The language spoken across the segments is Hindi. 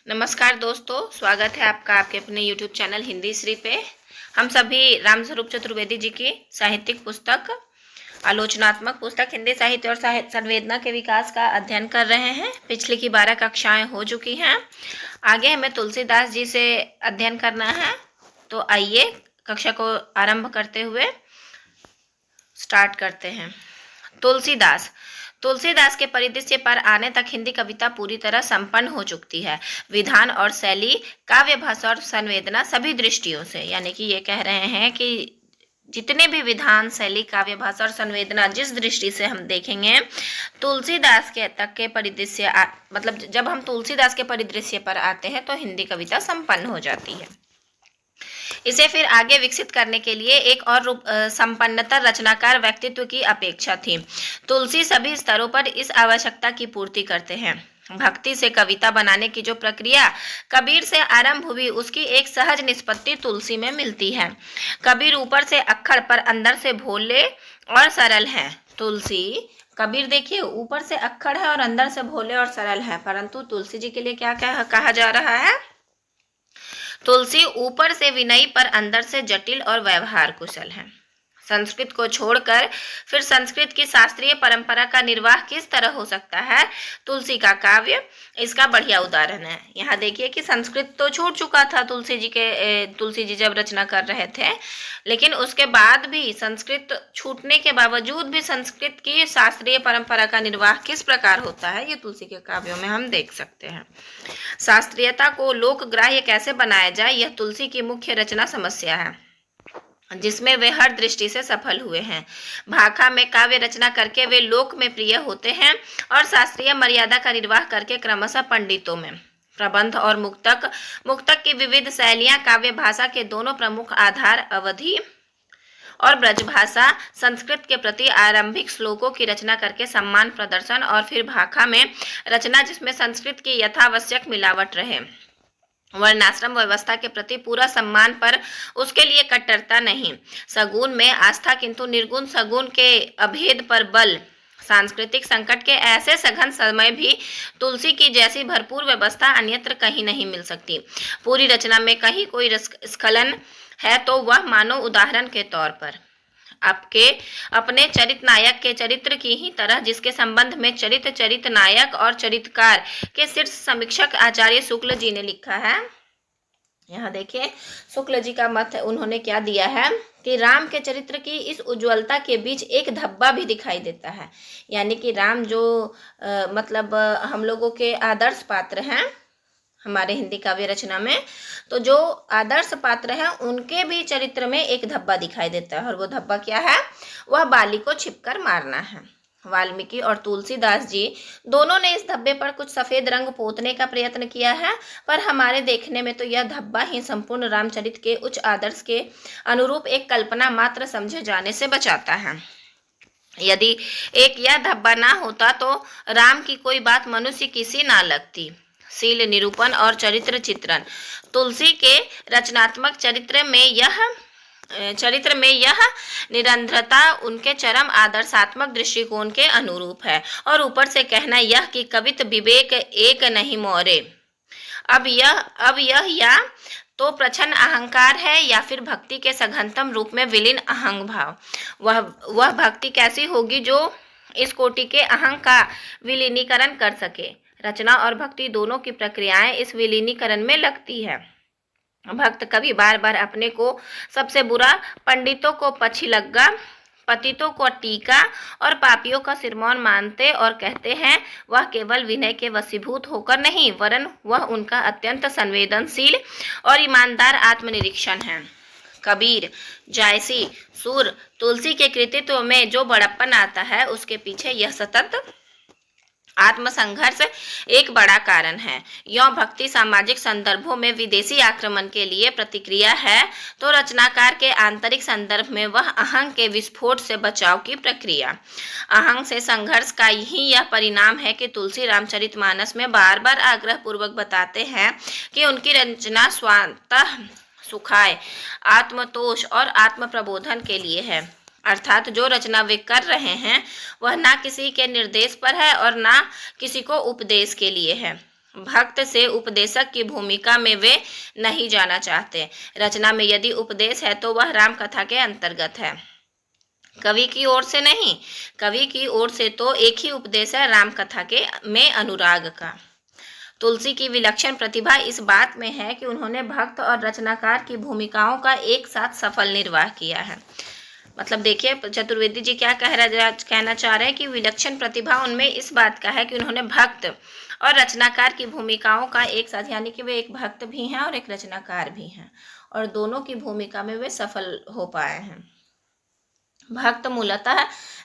नमस्कार दोस्तों, स्वागत है आपका आपके अपने YouTube चैनल हिंदी श्री पे। हम सभी रामस्वरूप चतुर्वेदी जी की साहित्यिक पुस्तक, आलोचनात्मक पुस्तक हिंदी साहित्य और संवेदना के विकास का अध्ययन कर रहे हैं। पिछली की 12 कक्षाएं हो चुकी हैं। आगे हमें तुलसीदास जी से अध्ययन करना है। तो आइए कक्षा को आरंभ करते हुए स्टार्ट करते हैं। तुलसीदास के परिदृश्य पर आने तक हिंदी कविता पूरी तरह संपन्न हो चुकी है। विधान और शैली, काव्य भाषा और संवेदना सभी दृष्टियों से, यानी कि ये कह रहे हैं कि जितने भी विधान, शैली, काव्य भाषा और संवेदना जिस दृष्टि से हम देखेंगे, तुलसीदास के तक के परिदृश्य मतलब जब हम तुलसीदास के परिदृश्य पर आते हैं तो हिंदी कविता संपन्न हो जाती है। इसे फिर आगे विकसित करने के लिए एक और संपन्नतर रचनाकार व्यक्तित्व की अपेक्षा थी। तुलसी सभी स्तरों पर इस आवश्यकता की पूर्ति करते हैं। भक्ति से कविता बनाने की जो प्रक्रिया कबीर से आरंभ हुई, उसकी एक सहज निष्पत्ति तुलसी में मिलती है। कबीर ऊपर से अक्खड़ पर अंदर से भोले और सरल है। तुलसी, कबीर देखिए ऊपर से अक्खड़ है और अंदर से भोले और सरल है, परंतु तुलसी जी के लिए क्या कहा जा रहा है? तुलसी ऊपर से विनयी पर अंदर से जटिल और व्यवहार कुशल है। संस्कृत को छोड़कर फिर संस्कृत की शास्त्रीय परंपरा का निर्वाह किस तरह हो सकता है? तुलसी का काव्य इसका बढ़िया उदाहरण है। यहाँ देखिए कि संस्कृत तो छूट चुका था तुलसी जी जब रचना कर रहे थे, लेकिन उसके बाद भी संस्कृत छूटने के बावजूद भी संस्कृत की शास्त्रीय परंपरा का निर्वाह किस प्रकार होता है, ये तुलसी के काव्यों में हम देख सकते हैं। शास्त्रीयता को लोकग्राह्य कैसे बनाया जाए, यह तुलसी की मुख्य रचना समस्या है, जिसमें वे हर दृष्टि से सफल हुए हैं। भाखा में काव्य रचना करके वे लोक में प्रिय होते हैं और शास्त्रीय मर्यादा का निर्वाह करके क्रमशः पंडितों में। प्रबंध और मुक्तक की विविध शैलियां काव्य भाषा के दोनों प्रमुख आधार अवधि और ब्रजभाषा संस्कृत के प्रति आरंभिक श्लोकों की रचना करके सम्मान प्रदर्शन, और फिर भाखा में रचना जिसमें संस्कृत की यथावश्यक मिलावट रहे। वर्णाश्रम व्यवस्था के प्रति पूरा सम्मान पर उसके लिए कट्टरता नहीं। सगुण में आस्था किंतु निर्गुण सगुण के अभेद पर बल। सांस्कृतिक संकट के ऐसे सघन समय भी तुलसी की जैसी भरपूर व्यवस्था अन्यत्र कहीं नहीं मिल सकती। पूरी रचना में कहीं कोई स्खलन है तो वह मानो उदाहरण के तौर पर आपके अपने चरित नायक के चरित्र की ही तरह, जिसके संबंध में चरित नायक और चरितकार के शीर्ष समीक्षक आचार्य शुक्ल जी ने लिखा है। यहाँ देखिए शुक्ल जी का मत उन्होंने क्या दिया है कि राम के चरित्र की इस उज्ज्वलता के बीच एक धब्बा भी दिखाई देता है। यानी कि राम जो मतलब हम लोगों के आदर्श पात्र हैं हमारे हिंदी काव्य रचना में, तो जो आदर्श पात्र हैं उनके भी चरित्र में एक धब्बा दिखाई देता है, और वो धब्बा क्या है? वह बाली को छिपकर मारना है। वाल्मीकि और तुलसीदास जी दोनों ने इस धब्बे पर कुछ सफेद रंग पोतने का प्रयत्न किया है, पर हमारे देखने में तो यह धब्बा ही संपूर्ण रामचरित के उच्च आदर्श के अनुरूप एक कल्पना मात्र समझे जाने से बचाता है। यदि एक यह धब्बा ना होता तो राम की कोई बात मनुष्य की सी ना लगती। शील निरूपण और चरित्र चित्रण, तुलसी के रचनात्मक चरित्र में यह निरंतरता उनके चरम आदर्शात्मक दृष्टिकोण के अनुरूप है। और ऊपर से कहना यह कि कवित विवेक एक नहीं मोरे। अब यह या तो प्रच्छन्न अहंकार है या फिर भक्ति के सघनतम रूप में विलीन अहंग भाव। वह भक्ति कैसी होगी जो इस कोटि के अहंग का विलीनीकरण कर सके। रचना और भक्ति दोनों की प्रक्रियाएं इस विलीनीकरण में लगती है। भक्त कवि बार बार अपने को सबसे बुरा, पंडितों को पछिलग्गा, पतितों को टीका और पापियों का सिरमौन मानते और कहते हैं वह केवल विनय के वशीभूत होकर नहीं, वरन वह उनका अत्यंत संवेदनशील और ईमानदार आत्मनिरीक्षण है। कबीर, जायसी, सूर, तुलसी के कृतित्व में जो बड़प्पन आता है, उसके पीछे यह सतत आत्मसंघर्ष एक बड़ा कारण है। यौं भक्ति सामाजिक संदर्भों में विदेशी आक्रमण के लिए प्रतिक्रिया है, तो रचनाकार के आंतरिक संदर्भ में वह अहंग के विस्फोट से बचाव की प्रक्रिया। अहंग से संघर्ष का ही यह परिणाम है कि तुलसी रामचरितमानस में बार बार आग्रह पूर्वक बताते हैं कि उनकी रचना स्वतः सुखाय, आत्मतोष और आत्म प्रबोधन के लिए है। अर्थात जो रचना वे कर रहे हैं वह ना किसी के निर्देश पर है और ना किसी को उपदेश के लिए है। भक्त से उपदेशक की भूमिका में वे नहीं जाना चाहते। रचना में यदि उपदेश है तो वह राम कथा के अंतर्गत है, कवि की ओर से नहीं। कवि की ओर से तो एक ही उपदेश है, राम कथा के में अनुराग का। तुलसी की विलक्षण प्रतिभा इस बात में है कि उन्होंने भक्त और रचनाकार की भूमिकाओं का एक साथ सफल निर्वाह किया है। मतलब देखिए चतुर्वेदी जी क्या कहना चाह रहे हैं कि विलक्षण प्रतिभा उनमें इस बात का है कि उन्होंने भक्त और रचनाकार की भूमिकाओं का एक साथ, यानी कि वे एक भक्त भी हैं और एक रचनाकार भी हैं, और दोनों की भूमिका में वे सफल हो पाए हैं। भक्त मूलतः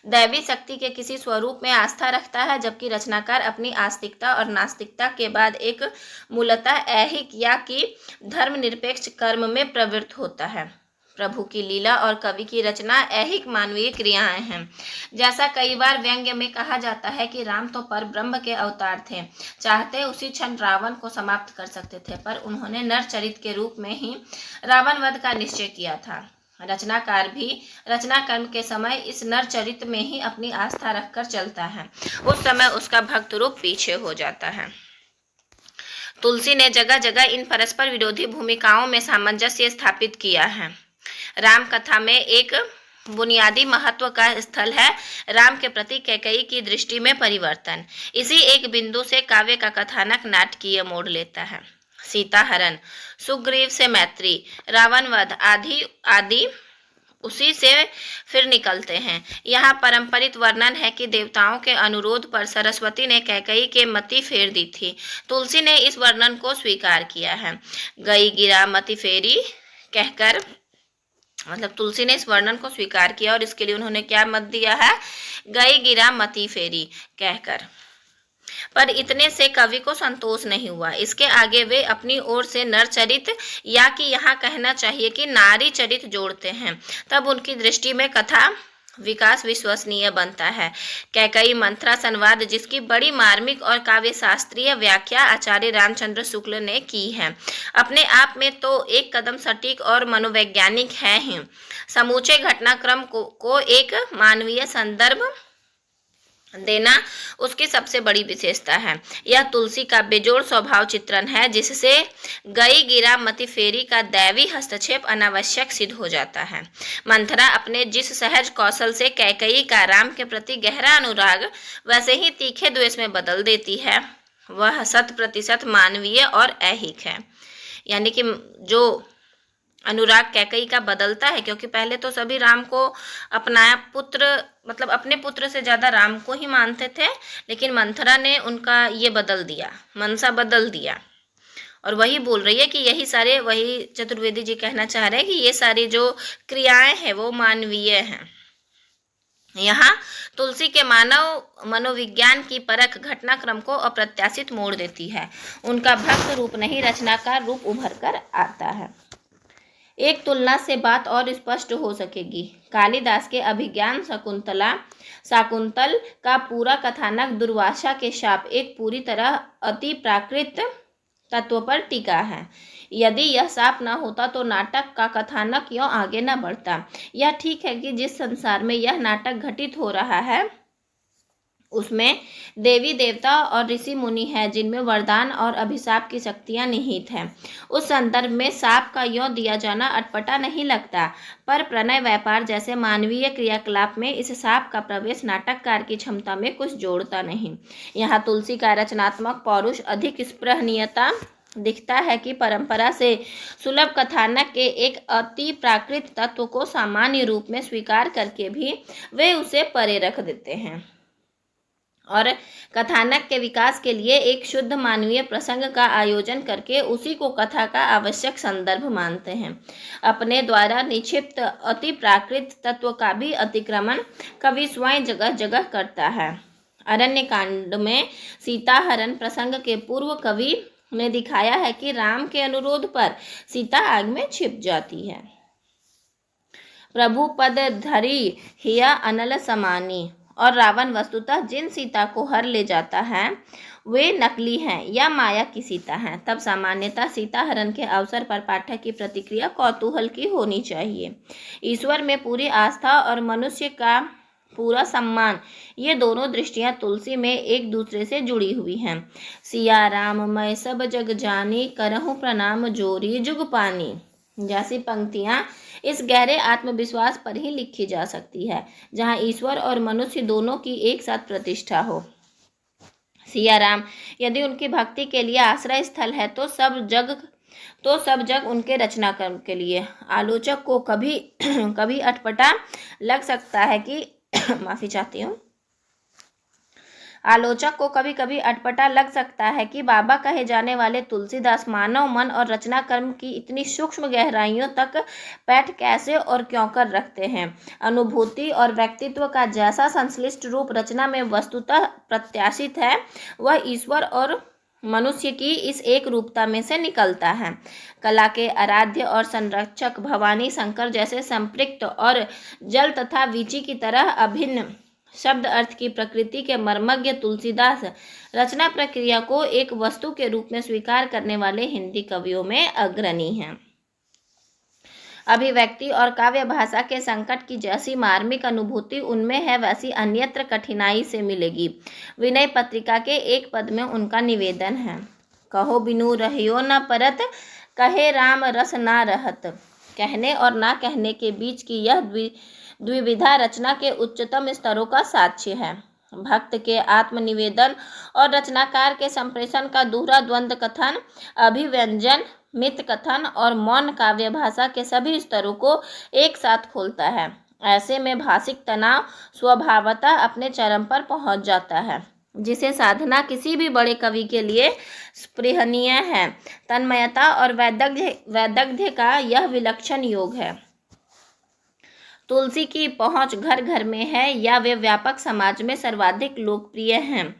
दैवी शक्ति के किसी स्वरूप में आस्था रखता है, जबकि रचनाकार अपनी आस्तिकता और नास्तिकता के बाद एक मूलतः ऐहिक या कि धर्मनिरपेक्ष कर्म में प्रवृत्त होता है। प्रभु की लीला और कवि की रचना ऐहिक मानवीय क्रियाएं हैं। जैसा कई बार व्यंग्य में कहा जाता है कि राम तो पर ब्रह्म के अवतार थे, चाहते उसी क्षण रावण को समाप्त कर सकते थे, पर उन्होंने नर चरित्र के रूप में ही रावण वध का निश्चय किया था। रचनाकार भी रचना कर्म के समय इस नर चरित्र में ही अपनी आस्था रखकर चलता है, उस समय उसका भक्त रूप पीछे हो जाता है। तुलसी ने जगह जगह इन परस्पर विरोधी भूमिकाओं में सामंजस्य स्थापित किया है। राम कथा में एक बुनियादी महत्व का स्थल है राम के प्रति कैकेयी की दृष्टि में परिवर्तन। इसी एक बिंदु से काव्य का कथानक नाटकीय मोड़ लेता है। सीता हरण, सुग्रीव से मैत्री, रावण वध आदि उसी से फिर निकलते हैं। यहाँ पारंपरिक वर्णन है कि देवताओं के अनुरोध पर सरस्वती ने कैकेयी के मति फेर दी थी। तुलसी ने इस वर्णन को स्वीकार किया है। गई गिरा मति फेरी कहकर, मतलब तुलसी ने इस वर्णन को स्वीकार किया और इसके लिए उन्होंने क्या मत दिया है, गई गिरा मति फेरी कहकर। पर इतने से कवि को संतोष नहीं हुआ। इसके आगे वे अपनी ओर से नर चरित या कि यहाँ कहना चाहिए कि नारी चरित जोड़ते हैं, तब उनकी दृष्टि में कथा विकास विश्वसनीय बनता है। कैकेयी मंथरा संवाद, जिसकी बड़ी मार्मिक और काव्य शास्त्रीय व्याख्या आचार्य रामचंद्र शुक्ल ने की है, अपने आप में तो एक कदम सटीक और मनोवैज्ञानिक है ही, समूचे घटनाक्रम को एक मानवीय संदर्भ देना उसकी सबसे बड़ी विशेषता है। यह तुलसी का बेजोड़ स्वभाव चित्रण है, जिससे गई गिरा मति फेरी का दैवी हस्तक्षेप अनावश्यक सिद्ध हो जाता है। मंथरा अपने जिस सहज कौशल से कैकेयी का राम के प्रति गहरा अनुराग वैसे ही तीखे द्वेष में बदल देती है, वह 100% मानवीय और ऐहिक है। यानी कि जो अनुराग कैकेयी का बदलता है, क्योंकि पहले तो सभी राम को अपना पुत्र, मतलब अपने पुत्र से ज़्यादा राम को ही मानते थे, लेकिन मंथरा ने उनका ये बदल दिया, मनसा बदल दिया। और वही बोल रही है कि यही सारे, वही चतुर्वेदी जी कहना चाह रहे हैं कि ये सारी जो क्रियाएं हैं वो मानवीय हैं। यहाँ तुलसी के मानव मनोविज्ञान की परख घटनाक्रम को अप्रत्याशित मोड़ देती है। उनका भक्त रूप नहीं, रचनाकार रूप उभर कर आता है। एक तुलना से बात और स्पष्ट हो सकेगी। कालिदास के अभिज्ञान शाकुंतल का पूरा कथानक दुर्वासा के शाप एक पूरी तरह अति प्राकृत तत्व पर टिका है। यदि यह शाप न होता तो नाटक का कथानक क्यों आगे न बढ़ता। यह ठीक है कि जिस संसार में यह नाटक घटित हो रहा है उसमें देवी देवता और ऋषि मुनि हैं, जिनमें वरदान और अभिशाप की शक्तियां निहित हैं। उस संदर्भ में शाप का यों दिया जाना अटपटा नहीं लगता, पर प्रणय व्यापार जैसे मानवीय क्रियाकलाप में इस शाप का प्रवेश नाटककार की क्षमता में कुछ जोड़ता नहीं। यहाँ तुलसी का रचनात्मक पौरुष अधिक स्पृहणीयता दिखता है कि परंपरा से सुलभ कथानक के एक अति प्राकृत तत्व को सामान्य रूप में स्वीकार करके भी वे उसे परे रख देते हैं और कथानक के विकास के लिए एक शुद्ध मानवीय प्रसंग का आयोजन करके उसी को कथा का आवश्यक संदर्भ मानते हैं। अपने द्वारा निक्षिप्त अति प्राकृत तत्व का भी अतिक्रमण कवि स्वयं जगह जगह करता है। अरण्य कांड में सीता हरण प्रसंग के पूर्व कवि ने दिखाया है कि राम के अनुरोध पर सीता आग में छिप जाती है। प्रभु पद धरी हिया अनल समानी, और रावण वस्तुतः जिन सीता को हर ले जाता है वे नकली हैं या माया की सीता हैं। तब सामान्यतः सीता हरण के अवसर पर पाठक की प्रतिक्रिया कौतूहल की होनी चाहिए। ईश्वर में पूरी आस्था और मनुष्य का पूरा सम्मान, ये दोनों दृष्टियां तुलसी में एक दूसरे से जुड़ी हुई हैं। सिया राम मैं सब जग जानी, करहूँ प्रणाम जोरी जुग पानी, जैसी पंक्तियां इस गहरे आत्मविश्वास पर ही लिखी जा सकती है, जहां ईश्वर और मनुष्य दोनों की एक साथ प्रतिष्ठा हो। सिया राम यदि उनकी भक्ति के लिए आश्रय स्थल है तो सब जग उनके रचना कर्म के लिए। आलोचक को कभी कभी अटपटा लग सकता है कि माफी चाहती हूँ। आलोचक को कभी कभी अटपटा लग सकता है कि बाबा कहे जाने वाले तुलसीदास मानव मन और रचना कर्म की इतनी सूक्ष्म गहराइयों तक पैठ कैसे और क्यों कर रखते हैं। अनुभूति और व्यक्तित्व का जैसा संश्लिष्ट रूप रचना में वस्तुतः प्रत्याशित है, वह ईश्वर और मनुष्य की इस एक रूपता में से निकलता है। कला के आराध्य और संरक्षक भवानी शंकर जैसे संपृक्त और जल तथा वीची की तरह अभिन्न शब्द अर्थ की प्रकृति के मर्मज्ञ तुलसीदास रचना प्रक्रिया को एक वस्तु के रूप में स्वीकार करने वाले हिंदी कवियों में अग्रणी हैं। अभिव्यक्ति और काव्य भाषा के संकट की जैसी मार्मिक अनुभूति उनमें है, वैसी अन्यत्र कठिनाई से मिलेगी। विनय पत्रिका के एक पद में उनका निवेदन है, कहो बिनु रहियो न परत, कहे राम रस ना रहत। कहने और ना कहने के बीच की यह द्विविधा रचना के उच्चतम स्तरों का साक्ष्य है। भक्त के आत्मनिवेदन और रचनाकार के संप्रेषण का दोहरा द्वंद्व कथन, अभिव्यंजन, मित कथन और मौन काव्य भाषा के सभी स्तरों को एक साथ खोलता है। ऐसे में भाषिक तनाव स्वभावतः अपने चरम पर पहुंच जाता है, जिसे साधना किसी भी बड़े कवि के लिए स्पृहनीय है। तन्मयता और वैदग्ध्य का यह विलक्षण योग है। तुलसी की पहुंच घर घर में है या वे व्यापक समाज में सर्वाधिक लोकप्रिय हैं,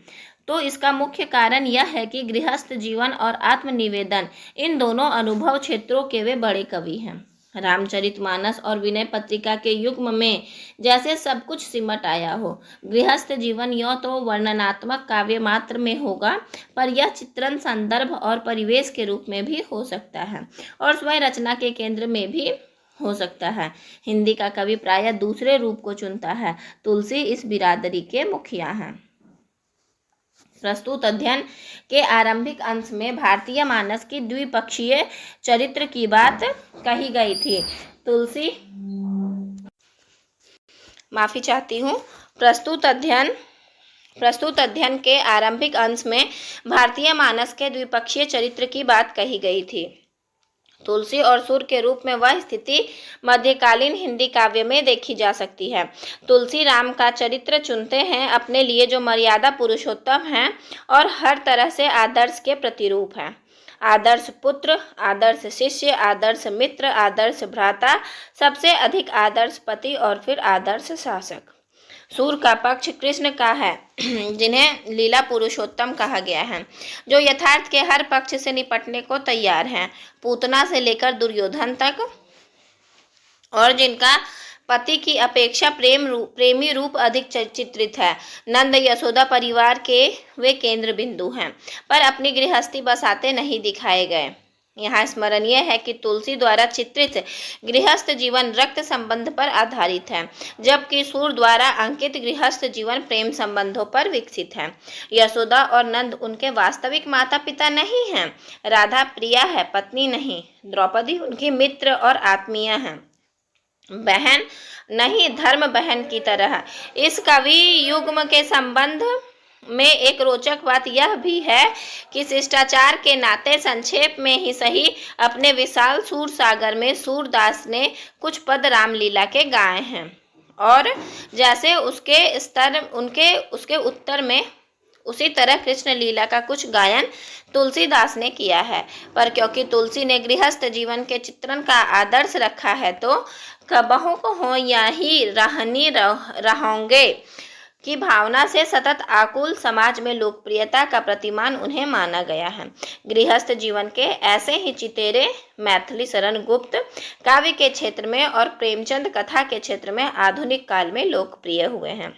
तो इसका मुख्य कारण यह है कि गृहस्थ जीवन और आत्मनिवेदन, इन दोनों अनुभव क्षेत्रों के वे बड़े कवि हैं। रामचरितमानस और विनय पत्रिका के युग्म में जैसे सब कुछ सिमट आया हो। गृहस्थ जीवन यों तो वर्णनात्मक काव्य मात्र में होगा, पर यह चित्रण, संदर्भ और परिवेश के रूप में भी हो सकता है और स्वयं रचना के केंद्र में भी हो सकता है। हिंदी का कवि प्रायः दूसरे रूप को चुनता है। तुलसी इस बिरादरी के मुखिया हैं। प्रस्तुत अध्ययन के आरंभिक अंश में भारतीय मानस की द्विपक्षीय चरित्र की बात कही गई थी। प्रस्तुत अध्ययन के आरंभिक अंश में भारतीय मानस के द्विपक्षीय चरित्र की बात कही गई थी। तुलसी और सूर के रूप में वह स्थिति मध्यकालीन हिंदी काव्य में देखी जा सकती है। तुलसी राम का चरित्र चुनते हैं अपने लिए जो मर्यादा पुरुषोत्तम हैं और हर तरह से आदर्श के प्रतिरूप हैं। आदर्श पुत्र, आदर्श शिष्य, आदर्श मित्र, आदर्श भ्राता, सबसे अधिक आदर्श पति और फिर आदर्श शासक। सूर का पक्ष कृष्ण का है, जिन्हें लीला पुरुषोत्तम कहा गया है, जो यथार्थ के हर पक्ष से निपटने को तैयार हैं, पूतना से लेकर दुर्योधन तक, और जिनका पति की अपेक्षा प्रेमी रूप अधिक चित्रित है। नंद यशोदा परिवार के वे केंद्र बिंदु हैं, पर अपनी गृहस्थी बसाते नहीं दिखाए गए। यहाँ स्मरणीय है कि तुलसी द्वारा चित्रित गृहस्थ जीवन रक्त संबंध पर आधारित है, जबकि सूर द्वारा अंकित गृहस्थ जीवन प्रेम संबंधों पर विकसित है। यशोदा और नंद उनके वास्तविक माता पिता नहीं हैं। राधा प्रिया है, पत्नी नहीं। द्रौपदी उनकी मित्र और आत्मीय है, बहन नहीं, धर्म बहन की तरह। इस कवि युग्म के संबंध में एक रोचक बात यह भी है कि शिष्टाचार के नाते संक्षेप में ही सही अपने विशाल सूर सागर में सूरदास ने कुछ पद रामलीला के गाए हैं, और जैसे उसके उत्तर में उसी तरह कृष्ण लीला का कुछ गायन तुलसीदास ने किया है। पर क्योंकि तुलसी ने गृहस्थ जीवन के चित्रण का आदर्श रखा है, तो कबहू कहो यही रहोगे की भावना से सतत आकुल समाज में लोकप्रियता का प्रतिमान उन्हें माना गया है। गृहस्थ जीवन के ऐसे ही चितेरे मैथिली शरण गुप्त काव्य के क्षेत्र में और प्रेमचंद कथा के क्षेत्र में आधुनिक काल में लोकप्रिय हुए हैं।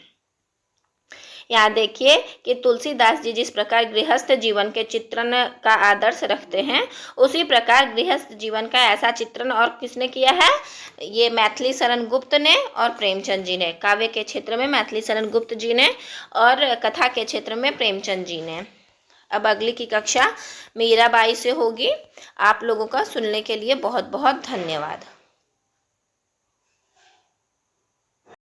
यहाँ देखिए कि तुलसीदास जी जिस प्रकार गृहस्थ जीवन के चित्रण का आदर्श रखते हैं, उसी प्रकार गृहस्थ जीवन का ऐसा चित्रण और किसने किया है? ये मैथिली शरण गुप्त ने और प्रेमचंद जी ने। काव्य के क्षेत्र में मैथिली शरण गुप्त जी ने और कथा के क्षेत्र में प्रेमचंद जी ने। अब अगली की कक्षा मीराबाई से होगी। आप लोगों का सुनने के लिए बहुत बहुत धन्यवाद।